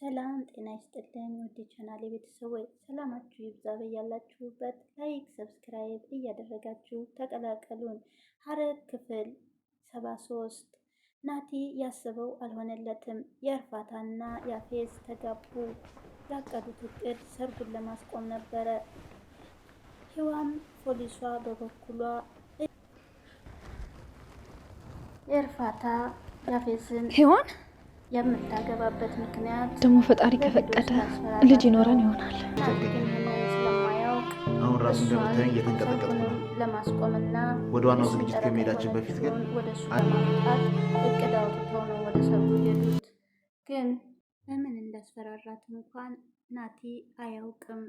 ሰላም ጤና ይስጥልኝ ውድ ቻናሌ ቤተሰቦች ሰላማችሁ ይብዛ በያላችሁበት። ላይክ ሰብስክራይብ እያደረጋችሁ ተቀላቀሉን። ሐረግ ክፍል 73 ናቲ ያሰበው አልሆነለትም። የእርፋታና ያፌዝ ተጋቡ። ያቀዱት እቅድ ሰርጉን ለማስቆም ነበረ። ሔዋን ፖሊሷ በበኩሏ የእርፋታ ያፌዝን ሔዋን የምታገባበት ምክንያት ደግሞ ፈጣሪ ከፈቀደ ልጅ ይኖረን ይሆናል። ስለማያውቅ አሁን ራሱ እንደምታየኝ እየተንቀጠቀጥኩ ነው። ለማስቆምና ወደ ዋናው ዝግጅት ከመሄዳችን በፊት ግን ወደ እሱ ለማምጣት እቅድ አውጥተው ነው ወደ ሰርጉ ሄዱት። ግን በምን እንዳስፈራራት እንኳን ናቲ አያውቅም።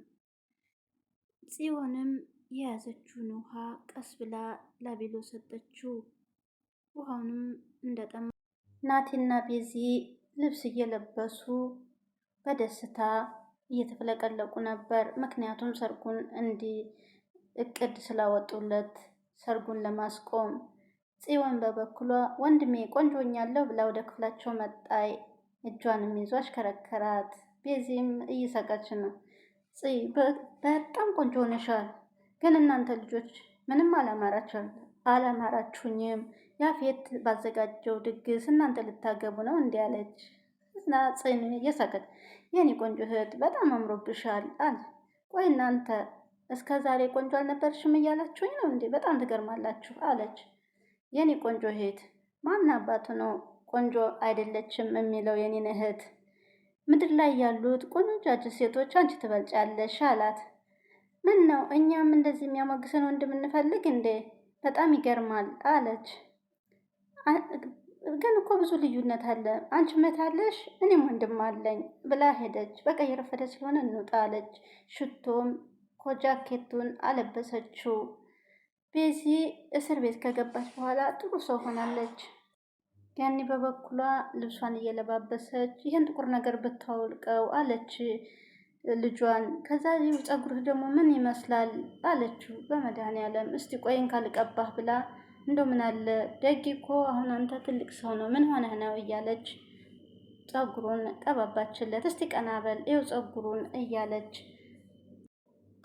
ጽዮንም የያዘችውን ውሃ ቀስ ብላ ላቤሎ ሰጠችው። ውሃውንም እንደጠማ ናቲና ቤዚ ልብስ እየለበሱ በደስታ እየተፍለቀለቁ ነበር። ምክንያቱም ሰርጉን እቅድ ስላወጡለት ሰርጉን ለማስቆም። ጽዮን በበኩሏ ወንድሜ ቆንጆኛለሁ ብላ ወደ ክፍላቸው መጣይ። እጇንም ይዞ አሽከረከራት። ቤዚም እየሳቀች ነው። በጣም ቆንጆ ሆነሻል፣ ግን እናንተ ልጆች ምንም አላማራችሁኝም። ያፌት ባዘጋጀው ድግስ እናንተ ልታገቡ ነው እንዲህ አለች እና ጽን እየሳቀች የኔ ቆንጆ እህት በጣም አምሮብሻል አለ። ቆይ እናንተ እስከ ዛሬ ቆንጆ አልነበርሽም እያላችሁኝ ነው እንዴ? በጣም ትገርማላችሁ አለች። የኔ ቆንጆ እህት ማን አባቱ ነው ቆንጆ አይደለችም የሚለው? የኔን እህት ምድር ላይ ያሉት ቆንጆ ሴቶች አንቺ ትበልጫለሽ አላት። ምን ነው እኛም እንደዚህ የሚያሞግሰን ወንድም እንፈልግ እንዴ? በጣም ይገርማል አለች። ግን እኮ ብዙ ልዩነት አለ። አንቺ መታለሽ እኔም ወንድም አለኝ ብላ ሄደች። በቃ የረፈደ ስለሆነ እንውጣ አለች። ሽቶም ኮጃኬቱን አለበሰችው። ቤዚ እስር ቤት ከገባች በኋላ ጥሩ ሰው ሆናለች። ያኔ በበኩሏ ልብሷን እየለባበሰች ይህን ጥቁር ነገር ብታወልቀው አለች ልጇን። ከዛ ፀጉርህ ደግሞ ምን ይመስላል አለችው። በመድኃኒዓለም እስቲ ቆይን ካልቀባህ ብላ እንደው ምን አለ ደግ እኮ አሁን አንተ ትልቅ ሰው ነው ምን ሆነህ ነው እያለች ፀጉሩን ቀባባችለት። እስቲ ቀናበል ይኸው ፀጉሩን እያለች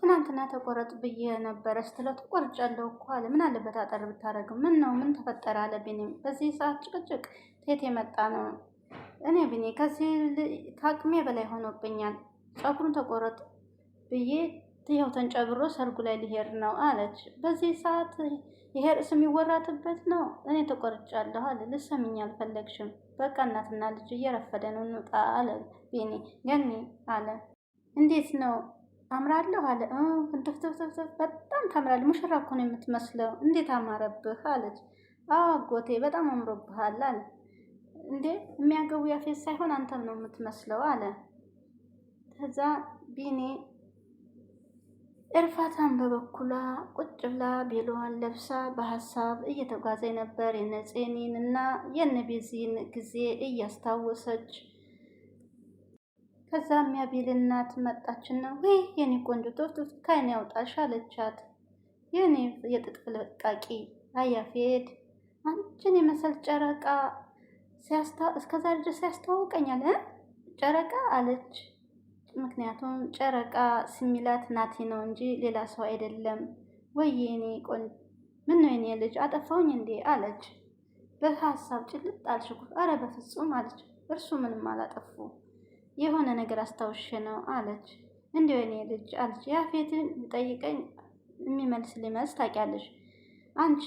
ትናንትና ተቆረጥ ብዬ ነበረ ስትለው ተቆርጫለሁ እኮ አለ። ምን አለበት አጠር ብታረግም? ምን ነው ምን ተፈጠረ አለ ቢኒም። በዚህ ሰዓት ጭቅጭቅ ቴት የመጣ ነው። እኔ ቢኒ ከዚህ ከአቅሜ በላይ ሆኖብኛል። ፀጉሩን ተቆረጥ ብዬ ይኸው ተንጨብሮ ሰርጉ ላይ ሊሄድ ነው አለች። በዚህ ሰዓት ይሄ ርዕስ የሚወራትበት ነው። እኔ ተቆርጫለሁ አለ። ልሰምኝ አልፈለግሽም? በቃ እናትና ልጅ እየረፈደ ነው እንውጣ አለ ቢኒ። ገኒ አለ እንዴት ነው አምራለሁ አለ። እንትፍትፍትፍ በጣም ታምራለህ፣ ሙሽራ እኮ ነው የምትመስለው። እንዴት አማረብህ አለች። አዎ አጎቴ በጣም አምሮብሃል አለ። እንዴ የሚያገቡ ያፌት ሳይሆን አንተም ነው የምትመስለው አለ። ከዛ ቢኒ እርፋታን በበኩሏ ቁጭ ብላ ቤሎዋን ለብሳ በሀሳብ እየተጓዘ ነበር። የነጽኒን እና የነቤዚን ጊዜ እያስታወሰች። ከዛም ያቤል እናት መጣችና ወይ የኔ ቆንጆ ቶፍቶፍ ካይን ያውጣሽ አለቻት። የኔ የጥጥ ፍልቃቂ አያፌድ አንቺን የመሰል ጨረቃ እስከዛሬ ድረስ ያስተዋውቀኛል ጨረቃ አለች። ምክንያቱም ጨረቃ ስሚላት ናቲ ነው እንጂ ሌላ ሰው አይደለም። ወይ የኔ ቆንጆ ምን ነው የኔ ልጅ አጠፋውኝ እንዴ አለች። በሀሳብ ጭልጥ አልሽኩ። አረ በፍጹም አለች። እርሱ ምንም አላጠፉ የሆነ ነገር አስታውሽ ነው አለች። እንዲሁ የኔ ልጅ አለች። ያፌትን ጠይቀኝ የሚመልስ ሊመልስ ታውቂያለሽ። አንቺ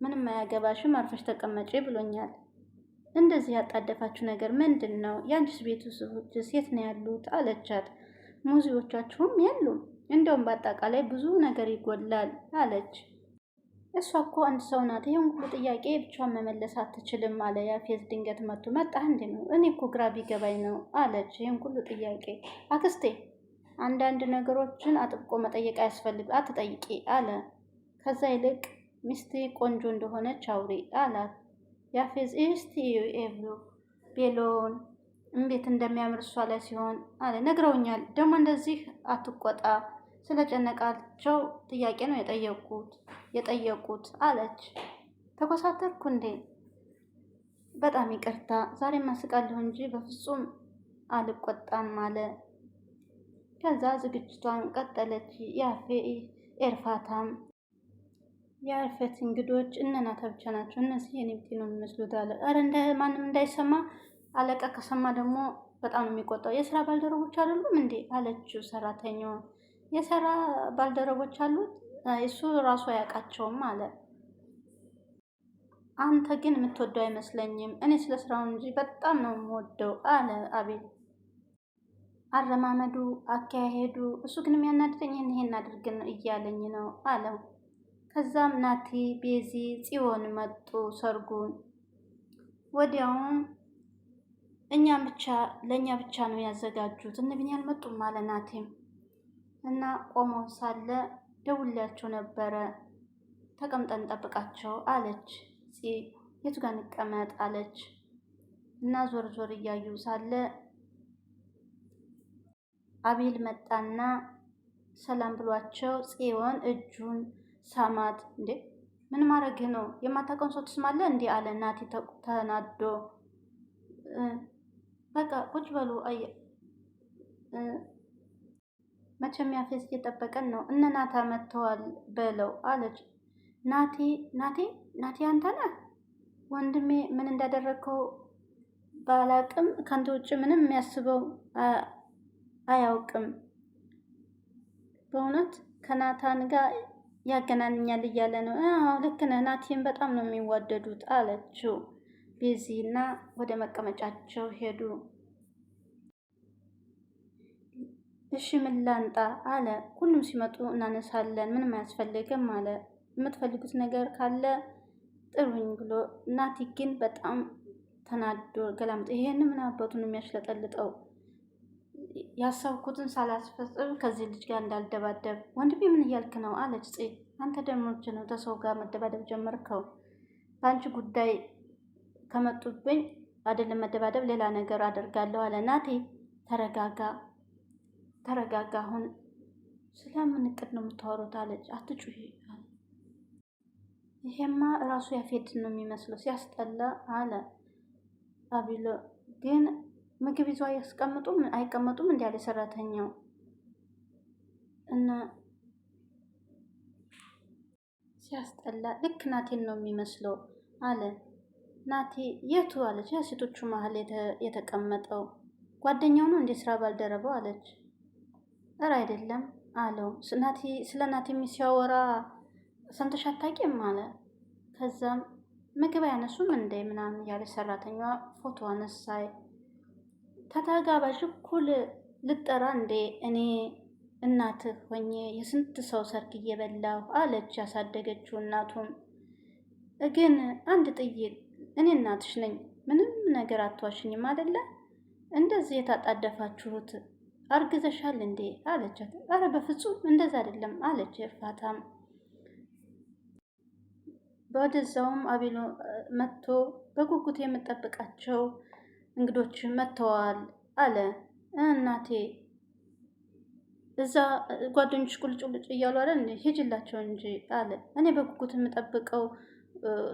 ምንም አያገባሽም አርፈሽ ተቀመጪ ብሎኛል። እንደዚህ ያጣደፋችሁ ነገር ምንድን ነው? የአንቺስ ቤተሰቦችስ የት ነው ያሉት አለቻት። ሙዚዎቻችሁም የሉም፣ እንደውም በአጠቃላይ ብዙ ነገር ይጎላል አለች። እሷ እኮ አንድ ሰው ናት፣ ይህን ሁሉ ጥያቄ ብቻዋን መመለስ አትችልም አለ ያፌት። ድንገት መጣህ እንዴ ነው? እኔ እኮ ግራ ቢገባኝ ነው አለች። ይህን ሁሉ ጥያቄ አክስቴ፣ አንዳንድ ነገሮችን አጥብቆ መጠየቅ አያስፈልግ አትጠይቂ አለ። ከዛ ይልቅ ሚስቴ ቆንጆ እንደሆነች አውሪ አላት። ያፌዝ እስቲ ቤሎን እንዴት እንደሚያምር እሷ ላይ ሲሆን አለ። ነግረውኛል፣ ደግሞ እንደዚህ አትቆጣ፣ ስለጨነቃቸው ጥያቄ ነው የጠየቁት አለች። ተኮሳተርኩ እንዴ? በጣም ይቅርታ፣ ዛሬ ማስቃለሁ እንጂ በፍጹም አልቆጣም አለ። ከዛ ዝግጅቷን ቀጠለች። ኤርፋታም የአልፈት እንግዶች እነናታ ብቻ ናቸው፣ እነዚህ የኔ ብጤ ነው የሚመስሉት አለ። ኧረ ማንም እንዳይሰማ፣ አለቃ ከሰማ ደግሞ በጣም ነው የሚቆጣው። የስራ ባልደረቦች አይደሉም እንዴ አለችው ሰራተኛዋ። የስራ ባልደረቦች አሉት፣ እሱ ራሱ አያውቃቸውም አለ። አንተ ግን የምትወደው አይመስለኝም፣ እኔ ስለ ስራው እንጂ በጣም ነው የምወደው አለ አቤል። አረማመዱ፣ አካሄዱ፣ እሱ ግን የሚያናድደኝ ይሄን አድርግን እያለኝ ነው አለው። ከዛም ናቲ፣ ቤዚ፣ ጽዮን መጡ ሰርጉን። ወዲያውም ለእኛ ብቻ ነው ያዘጋጁት፣ እነ ቢኒ አልመጡም አለ ናቲም። እና ቆሞ ሳለ ደውላቸው ነበረ፣ ተቀምጠን ጠብቃቸው አለች። የቱ ጋር እንቀመጥ አለች። እና ዞር ዞር እያዩ ሳለ አቤል መጣና ሰላም ብሏቸው ጽዮን እጁን ሳማት። እንዴ ምን ማድረግህ ነው? የማታውቀውን ሰው ትስማለህ እንዲህ አለ ናቲ ተናዶ። በቃ ቁጭ በሉ መቼም ያፌዝ እየጠበቀን ነው፣ እነ ናታ መጥተዋል በለው አለች። ናቲ አንተ ነህ? ወንድሜ ምን እንዳደረግከው ባላቅም ከአንተ ውጭ ምንም የሚያስበው አያውቅም። በእውነት ከናታን ጋር ያገናኛል እያለ ነው። ልክ ነህ፣ ናቲን በጣም ነው የሚዋደዱት አለችው ቤዚ እና ወደ መቀመጫቸው ሄዱ። እሺ ምን ላንጣ አለ። ሁሉም ሲመጡ እናነሳለን፣ ምንም አያስፈልግም አለ። የምትፈልጉት ነገር ካለ ጥሩኝ ብሎ ናቲ ግን በጣም ተናዶ ገላምጦ ይሄን ምን አባቱን የሚያሽለጠልጠው ያሰብኩትን ሳላስፈጽም ከዚህ ልጅ ጋር እንዳልደባደብ። ወንድሜ ምን እያልክ ነው አለች ጽ አንተ ደግሞ ነው ተሰው ጋር መደባደብ ጀመርከው? በአንቺ ጉዳይ ከመጡብኝ አይደለም መደባደብ ሌላ ነገር አደርጋለሁ አለ። ናቲ ተረጋጋ፣ አሁን ስለምን እቅድ ነው የምታወሩት አለች። አትጩሂ፣ ይሄማ እራሱ ያፌድን ነው የሚመስለው ሲያስጠላ አለ አቢሎ። ግን ምግብ ይዞ አይቀመጡም እንዲ ያለ ሰራተኛው እና ሲያስጠላ ልክ ናቴን ነው የሚመስለው አለ። ናቴ የቱ አለች። የሴቶቹ መሀል የተቀመጠው ጓደኛው ነው እንደ ስራ ባልደረበው አለች። እረ አይደለም አለው። ስለ ናቴ ሲያወራ ሰምተሽ አታውቂም አለ። ከዛም ምግብ አያነሱም እንደ ምናምን ያለች ሰራተኛዋ ፎቶ አነሳይ። ተጋባዥ እኩል ልጠራ እንዴ እኔ እናትህ ሆኜ የስንት ሰው ሰርግ እየበላሁ አለች ያሳደገችው እናቱም። ግን አንድ ጥይት እኔ እናትሽ ነኝ፣ ምንም ነገር አትዋሽኝም አይደለ? እንደዚህ የታጣደፋችሁት አርግዘሻል እንዴ አለቻት። አረ በፍጹም እንደዛ አይደለም አለች ኤርፋታም። በወደዛውም አቤሎ መጥቶ በጉጉት የምጠብቃቸው እንግዶች መጥተዋል አለ። እናቴ እዛ ጓደኞች ቁልጭ ቁልጭ እያሉ አይደል ሂጅላቸው እንጂ አለ። እኔ በጉጉት የምጠብቀው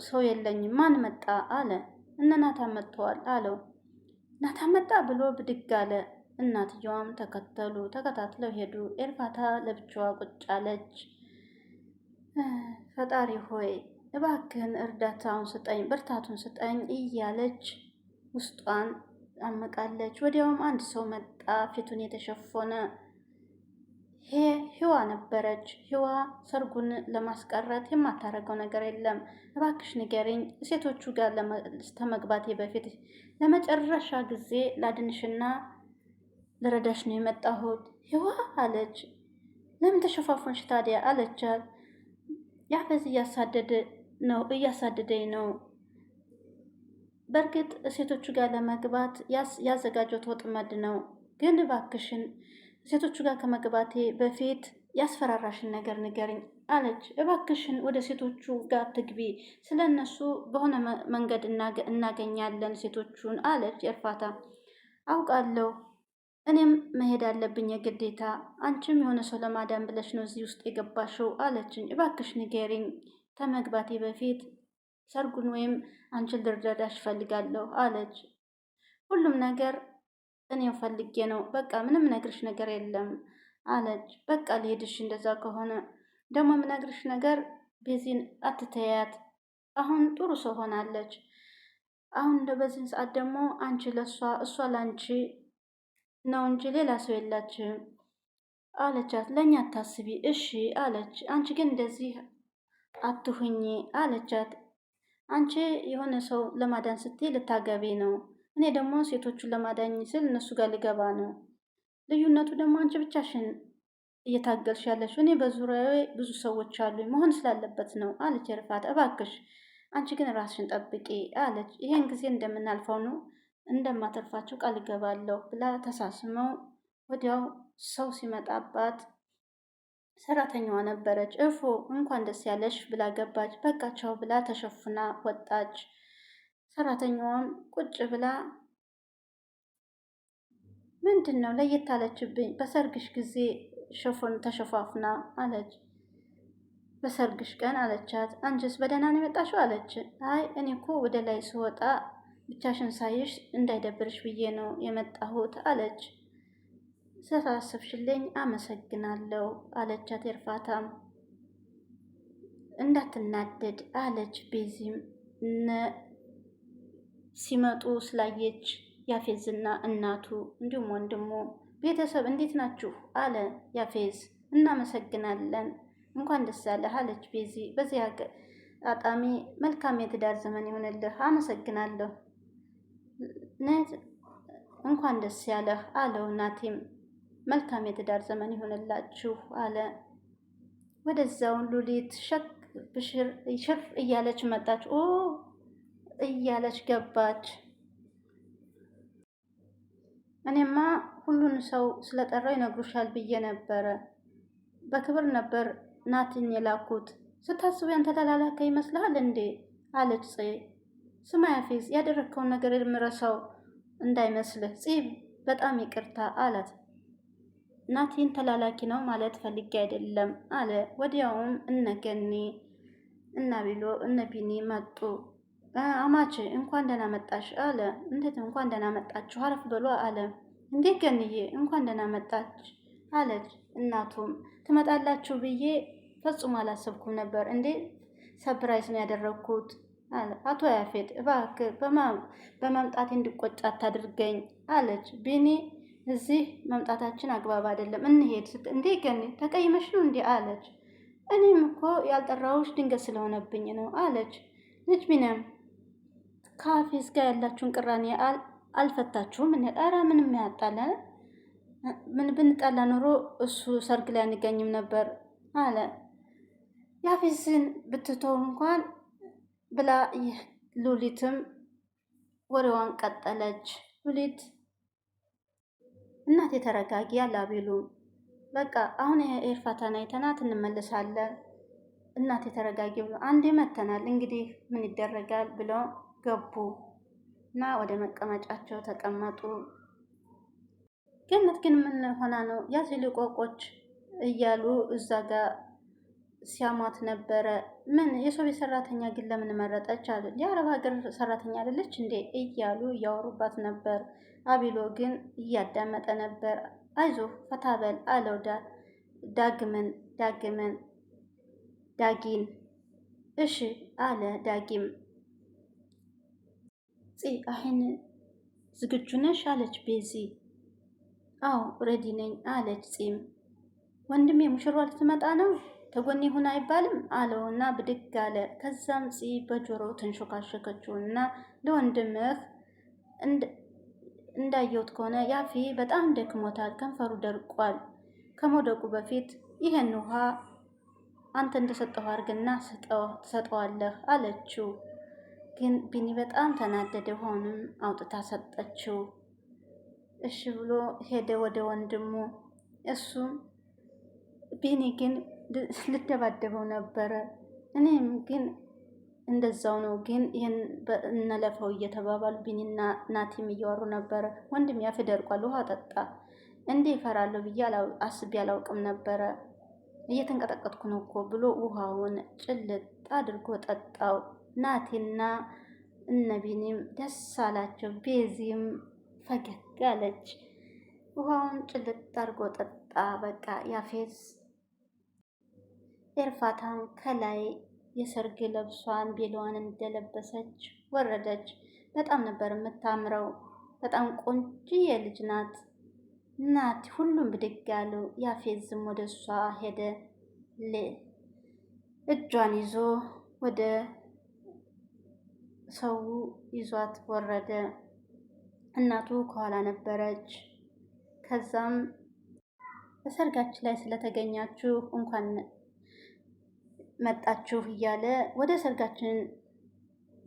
ሰው የለኝም። ማን መጣ አለ። እነ ናታን መጥተዋል አለው። ናታን መጣ ብሎ ብድግ አለ። እናትየዋም ተከታትለው ሄዱ። ኤርፋታ ለብቻዋ ቁጭ አለች። ፈጣሪ ሆይ እባክህን እርዳታውን ስጠኝ፣ ብርታቱን ስጠኝ እያለች ውስጧን አመቃለች። ወዲያውም አንድ ሰው መጣ፣ ፊቱን የተሸፈነ ህዋ ነበረች። ህዋ ሰርጉን ለማስቀረት የማታረገው ነገር የለም። እባክሽ ንገሪኝ፣ ሴቶቹ ጋር ለመግባቴ በፊት ለመጨረሻ ጊዜ ላድንሽና ልረዳሽ ነው የመጣሁት። ህዋ አለች። ለምን ተሸፋፎንሽ ታዲያ አለቻት። ያፌዝ እያሳደደኝ ነው። በእርግጥ ሴቶቹ ጋር ለመግባት ያዘጋጀሁት ወጥመድ ነው። ግን እባክሽን ሴቶቹ ጋር ከመግባቴ በፊት ያስፈራራሽን ነገር ንገርኝ አለች። እባክሽን ወደ ሴቶቹ ጋር ትግቢ፣ ስለ እነሱ በሆነ መንገድ እናገኛለን ሴቶቹን አለች ኤርፋታ። አውቃለሁ፣ እኔም መሄድ አለብኝ የግዴታ። አንቺም የሆነ ሰው ለማዳን ብለሽ ነው እዚህ ውስጥ የገባሽው አለችኝ። እባክሽ ንገሪኝ፣ ከመግባቴ በፊት ሰርጉን ወይም አንቺን ልረዳሽ እፈልጋለሁ አለች። ሁሉም ነገር እኔው ፈልጌ ነው። በቃ ምንም ነግርሽ ነገር የለም አለች። በቃ ልሄድሽ፣ እንደዛ ከሆነ ደግሞ የምነግርሽ ነገር ቤዚን አትተያት። አሁን ጥሩ ሰው ሆናለች። አሁን እንደ በዚህን ሰዓት ደግሞ አንቺ ለእሷ እሷ ለአንቺ ነው እንጂ ሌላ ሰው የላችም አለቻት። ለእኛ አታስቢ እሺ አለች። አንቺ ግን እንደዚህ አትሁኝ አለቻት። አንቺ የሆነ ሰው ለማዳን ስትይ ልታገቢ ነው፣ እኔ ደግሞ ሴቶቹን ለማዳኝ ስል እነሱ ጋር ልገባ ነው። ልዩነቱ ደግሞ አንቺ ብቻሽን እየታገልሽ ያለሽ፣ እኔ በዙሪያዬ ብዙ ሰዎች አሉ፣ መሆን ስላለበት ነው አለች ርፋት። እባክሽ አንቺ ግን ራስሽን ጠብቂ አለች። ይሄን ጊዜ እንደምናልፈው ነው እንደማተርፋቸው ቃል እገባለሁ ብላ ተሳስመው ወዲያው ሰው ሲመጣባት ሰራተኛዋ ነበረች። እፎ እንኳን ደስ ያለሽ ብላ ገባች። በቃ ቻው ብላ ተሸፍና ወጣች። ሰራተኛዋም ቁጭ ብላ ምንድን ነው ለየት አለችብኝ፣ በሰርግሽ ጊዜ ሸፎን ተሸፋፍና አለች። በሰርግሽ ቀን አለቻት። አንቺስ በደህና ነው የመጣሽው አለች። አይ እኔ እኮ ወደ ላይ ስወጣ ብቻሽን ሳይሽ እንዳይደብርሽ ብዬ ነው የመጣሁት አለች። ስላሰብሽልኝ አመሰግናለሁ አለቻት። ኤርፋታም እንዳትናደድ አለች። ቤዚም ሲመጡ ስላየች ያፌዝና እናቱ እንዲሁም ወንድሙ ቤተሰብ እንዴት ናችሁ አለ ያፌዝ። እናመሰግናለን እንኳን ደስ ያለህ አለች ቤዚ። በዚህ አጋጣሚ መልካም የትዳር ዘመን ይሆንልህ አመሰግናለሁ እንኳን ደስ ያለህ አለው። ናቲም መልካም የትዳር ዘመን ይሆንላችሁ አለ። ወደዛውን ሉሊት ሽር እያለች መጣች። ኦ እያለች ገባች። እኔማ ሁሉን ሰው ስለጠራው ይነግሩሻል ብዬ ነበረ። በክብር ነበር ናትን የላኩት። ስታስቡ ያንተ ተላላከ ይመስልሃል እንዴ አለች ጽ ስማ ያፌዝ፣ ያደረግከውን ነገር የምረሳው እንዳይመስልህ። ጽ በጣም ይቅርታ አላት። ናቲን ተላላኪ ነው ማለት ፈልጌ አይደለም አለ። ወዲያውም እነገኒ እና ቢሎ እነ ቢኒ መጡ። አማች እንኳን ደህና መጣሽ አለ። እንዴት እንኳን ደህና መጣችሁ አረፍ በሉ አለ። እንዴት ገንዬ እንኳን ደህና መጣች አለች። እናቱም ትመጣላችሁ ብዬ ፈጽሞ አላሰብኩም ነበር። እንዴ ሰፕራይዝ ነው ያደረግኩት አለ። አቶ ያፌት እባክህ በመምጣቴ እንድቆጭ አታድርገኝ አለች። ቢኒ እዚህ መምጣታችን አግባብ አይደለም እንሄድ ስት እንዴ ገኒ ተቀይመሽ ነው እንዴ አለች። እኔም እኮ ያልጠራሁሽ ድንገት ስለሆነብኝ ነው አለች። ልጅ ቢኒያም ከሀፌዝ ጋር ያላችሁን ቅራኔ አልፈታችሁም? ኧረ ምንም ያጣለ ምን ብንጣላ ኖሮ እሱ ሰርግ ላይ አንገኝም ነበር አለ። ያፌዝን ብትተው እንኳን ብላ ሉሊትም ወሬዋን ቀጠለች። ሉሊት እናቴ ተረጋጊ አላቢሉ በቃ አሁን ኤርፋታን አይተናት እንመለሳለን። እናቴ ተረጋጊ ብሎ አንዴ መተናል እንግዲህ ምን ይደረጋል ብለው ገቡ እና ወደ መቀመጫቸው ተቀመጡ። ገነት ግን ምን ሆና ነው ያዚ ልቆቆች እያሉ እዛ ጋር ሲያሟት ነበረ። ምን የሰው ቤት ሰራተኛ ግን ለምን መረጠች አለ። የአረብ ሀገር ሰራተኛ አይደለች እንዴ እያሉ እያወሩባት ነበር። አቢሎ ግን እያዳመጠ ነበር። አይዞ ፈታበል አለው ዳጊን እሺ አለ። ዳጊም አሁን ዝግጁ ነሽ አለች ቤዚ። አዎ ሬዲ ነኝ አለች ፂም። ወንድሜ ሙሽሯ ልትመጣ ነው ተጎኔ ይሁን አይባልም አለውና ብድግ አለ። ከዛም ፂ በጆሮ ተንሾካሸከችው እና ለወንድምህ እንዳየሁት ከሆነ ያፌ በጣም ደክሞታል፣ ከንፈሩ ደርቋል። ከመውደቁ በፊት ይህን ውሃ አንተ እንደሰጠው አድርግና ትሰጠዋለህ አለችው። ግን ቢኒ በጣም ተናደደ። ሆኖም አውጥታ ሰጠችው። እሺ ብሎ ሄደ ወደ ወንድሙ። እሱም ቢኒ ግን ልደባደበው ነበረ። እኔም ግን እንደዛው ነው፣ ግን ይህን እንለፈው እየተባባሉ ቢኒና ናቲም እያወሩ ነበረ። ወንድም ያፌ ደርቋል፣ ውሃ ጠጣ። እንዴ እፈራለሁ ብዬ አስቤ አላውቅም ነበረ፣ እየተንቀጠቀጥኩ ነው እኮ ብሎ ውሃውን ጭልጥ አድርጎ ጠጣው። ናቲና እነ ቢኒም ደስ አላቸው። ቤዚም ፈገግ አለች። ውሃውን ጭልጥ አድርጎ ጠጣ። በቃ ያፌት ኤርፋታም ከላይ የሰርግ ለብሷን ቤሏን እንደለበሰች ወረደች። በጣም ነበር የምታምረው። በጣም ቆንጆዬ ልጅ ናት። ሁሉም ብድግ አሉ። ያፌት ዝም ወደ እሷ ሄደ። እጇን ይዞ ወደ ሰው ይዟት ወረደ። እናቱ ከኋላ ነበረች። ከዛም በሰርጋችን ላይ ስለተገኛችሁ እንኳን መጣችሁ እያለ ወደ ሰርጋችን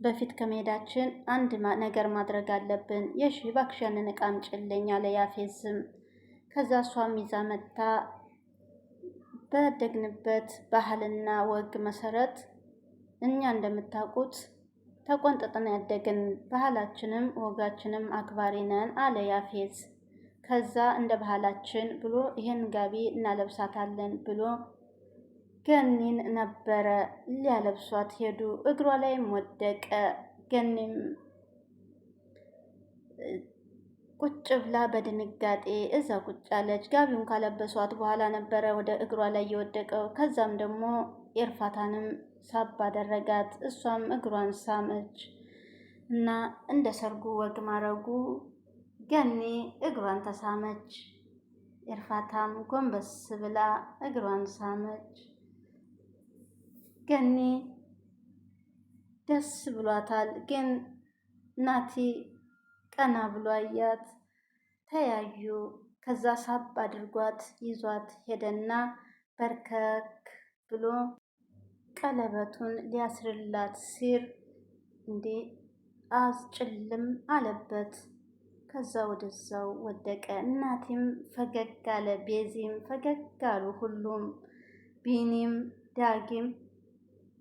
በፊት ከመሄዳችን አንድ ነገር ማድረግ አለብን። የሺ እባክሽ ያንን ዕቃ አምጪልኝ አለ ያፌት ዝም። ከዛ እሷም ይዛ መጣ። በደግንበት ባህልና ወግ መሰረት እኛ እንደምታውቁት ተቆንጥጠን ያደግን ባህላችንም ወጋችንም አክባሪ ነን አለ ያፌት። ከዛ እንደ ባህላችን ብሎ ይሄን ጋቢ እናለብሳታለን ብሎ ገኒን ነበረ ሊያለብሷት ሄዱ። እግሯ ላይም ወደቀ። ገኒም ቁጭ ብላ በድንጋጤ እዛ ቁጭ አለች። ጋቢውን ካለበሷት በኋላ ነበረ ወደ እግሯ ላይ የወደቀው። ከዛም ደግሞ ኤርፋታንም ሳብ አደረጋት። እሷም እግሯን ሳመች እና እንደ ሰርጉ ወግ ማረጉ ገኒ እግሯን ተሳመች። ኤርፋታም ጎንበስ ብላ እግሯን ሳመች። ገኒ ደስ ብሏታል። ግን ናቲ ቀና ብሎ አያት። ተያዩ። ከዛ ሳብ አድርጓት ይዟት ሄደና በርከክ ብሎ ቀለበቱን ሊያስርላት ሲር እንዴ አስጭልም አለበት። ከዛ ወደዛው ወደቀ። እናቲም ፈገግ አለ። ቤዚም ፈገግ አሉ። ሁሉም ቢኒም ዳጊም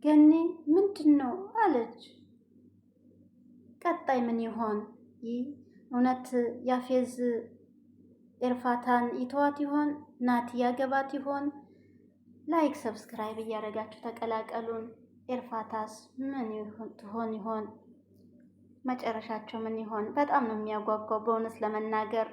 ገኒ ምንድን ነው አለች። ቀጣይ ምን ይሆን? ይህ እውነት ያፌዝ ኤርፋታን ይተዋት ይሆን? ናቲ ያገባት ይሆን? ላይክ ሰብስክራይብ እያደረጋችሁ ተቀላቀሉን። ኤርፋታስ ምን ትሆን ይሆን? መጨረሻቸው ምን ይሆን? በጣም ነው የሚያጓጓው በእውነት ለመናገር